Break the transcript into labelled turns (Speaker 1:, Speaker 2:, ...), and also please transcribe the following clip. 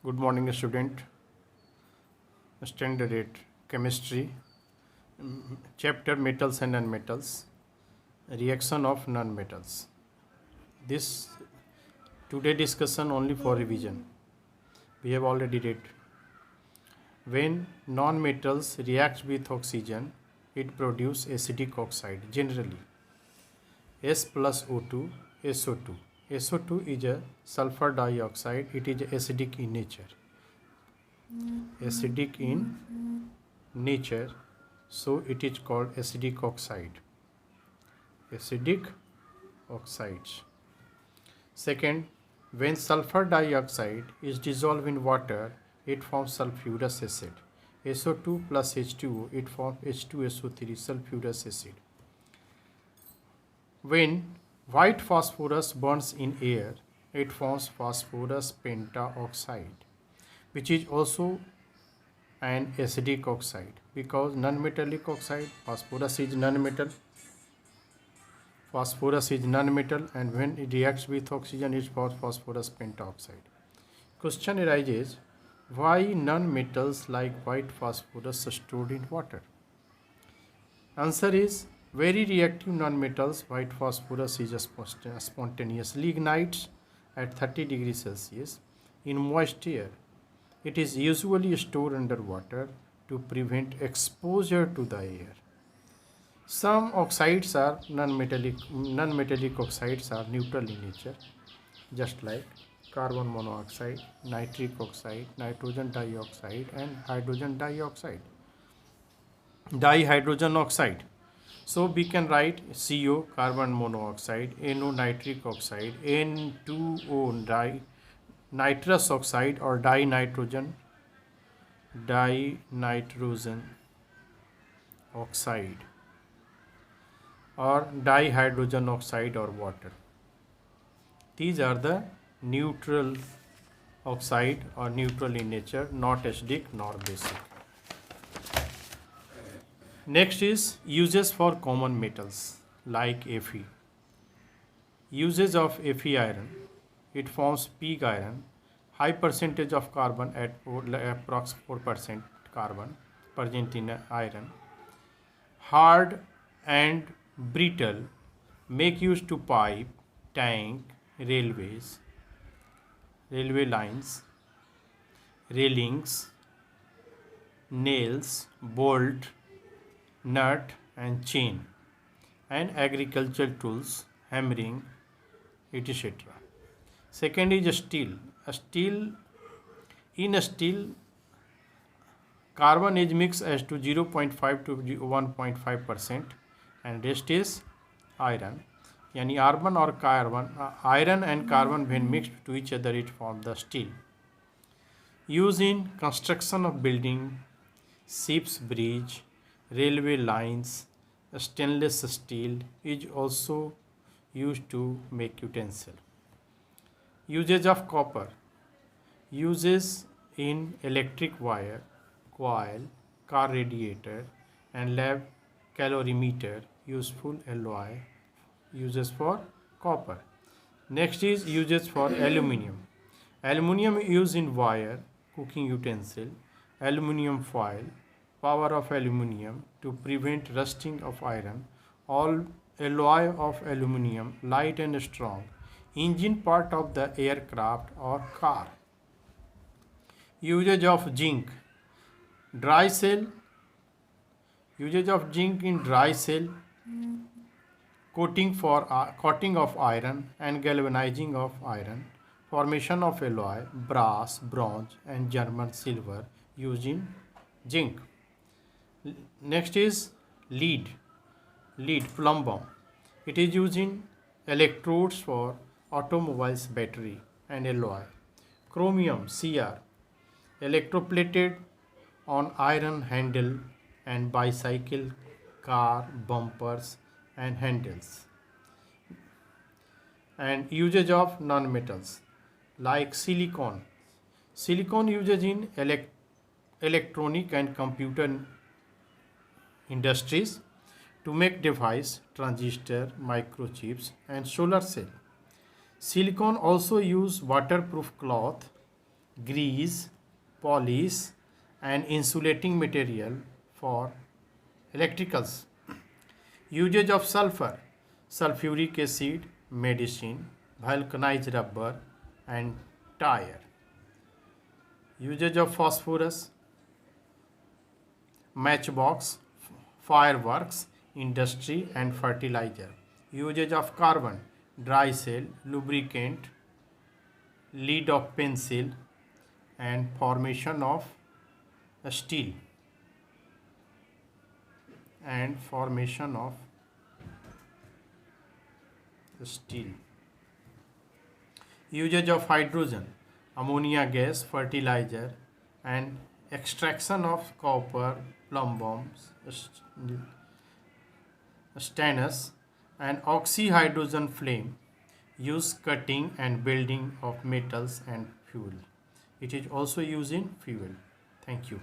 Speaker 1: Good morning, student. Standard 8 Chemistry, Chapter Metals and Nonmetals, Reaction of Nonmetals. This today discussion only for revision. We have already read. When nonmetals react with oxygen, it produces acidic oxide, generally S plus O2, SO2. SO2 is a sulfur dioxide. It is acidic in nature. Acidic in nature, so it is called acidic oxide. Acidic oxides. Second, when sulfur dioxide is dissolved in water, it forms sulfurous acid. SO2 plus H2O, it forms H2SO3, sulfurous acid. When white phosphorus burns in air, it forms phosphorus pentaoxide, which is also an acidic oxide because non-metallic oxide, phosphorus is non-metal, and when it reacts with oxygen it forms phosphorus pentaoxide. Question arises, why non-metals like white phosphorus are stored in water? Answer is, very reactive non-metals, white phosphorus is spontaneously ignites at 30 degrees Celsius in moist air. It is usually stored under water to prevent exposure to the air. Some oxides are non-metallic oxides are neutral in nature, just like carbon monoxide, nitric oxide, nitrogen dioxide, and hydrogen dioxide. Dihydrogen oxide. So we can write CO, carbon monoxide, NO, nitric oxide, N2O, nitrous oxide, or dinitrogen oxide, or dihydrogen oxide, or water. These are the neutral oxide or neutral in nature, not acidic nor basic. Next is uses for common metals like Fe. Uses of Fe iron. It forms pig iron, high percentage of carbon at approx 4% carbon present in iron. Hard and brittle, make use to pipe, tank, railway lines, railings, nails, bolt, nut and chain, and agricultural tools, hammering, etc. Second is steel. In steel, carbon is mixed as to 0.5 to 1.5%, and rest is iron. Yani iron and carbon when mixed to each other it forms the steel. Used in construction of building, ships, bridge, railway lines. Stainless steel is also used to make utensil. Uses of copper. Uses in electric wire, coil, car radiator, and lab calorimeter. Useful alloy. Uses for copper. Next is uses for aluminium. Aluminium used in wire, cooking utensil, aluminium foil, power of aluminium to prevent rusting of iron, all alloy of aluminium, light and strong, engine part of the aircraft or car. Usage of zinc. Dry cell. Usage of zinc in dry cell, coating of iron and galvanizing of iron, formation of alloy, brass, bronze, and German silver using zinc. Next is lead, plumb bomb. It is used in electrodes for automobiles battery and alloy. Chromium, Cr, electroplated on iron handle and bicycle, car, bumpers and handles. And usage of non-metals like silicon. Silicon used in electronic and computer industries to make device, transistor, microchips and solar cell. Silicon also use waterproof cloth grease, polish, and insulating material for electricals. Usage of sulfur, sulfuric acid, medicine, vulcanized rubber, and tire. Usage of phosphorus, matchbox, fireworks, industry, and fertilizer. Usage of carbon, dry cell, lubricant, lead of pencil, and formation of steel. Steel. Usage of hydrogen, ammonia gas, fertilizer, and extraction of copper, plumbum, stannous, and oxyhydrogen flame, use cutting and building of metals and fuel. It is also used in fuel. Thank you.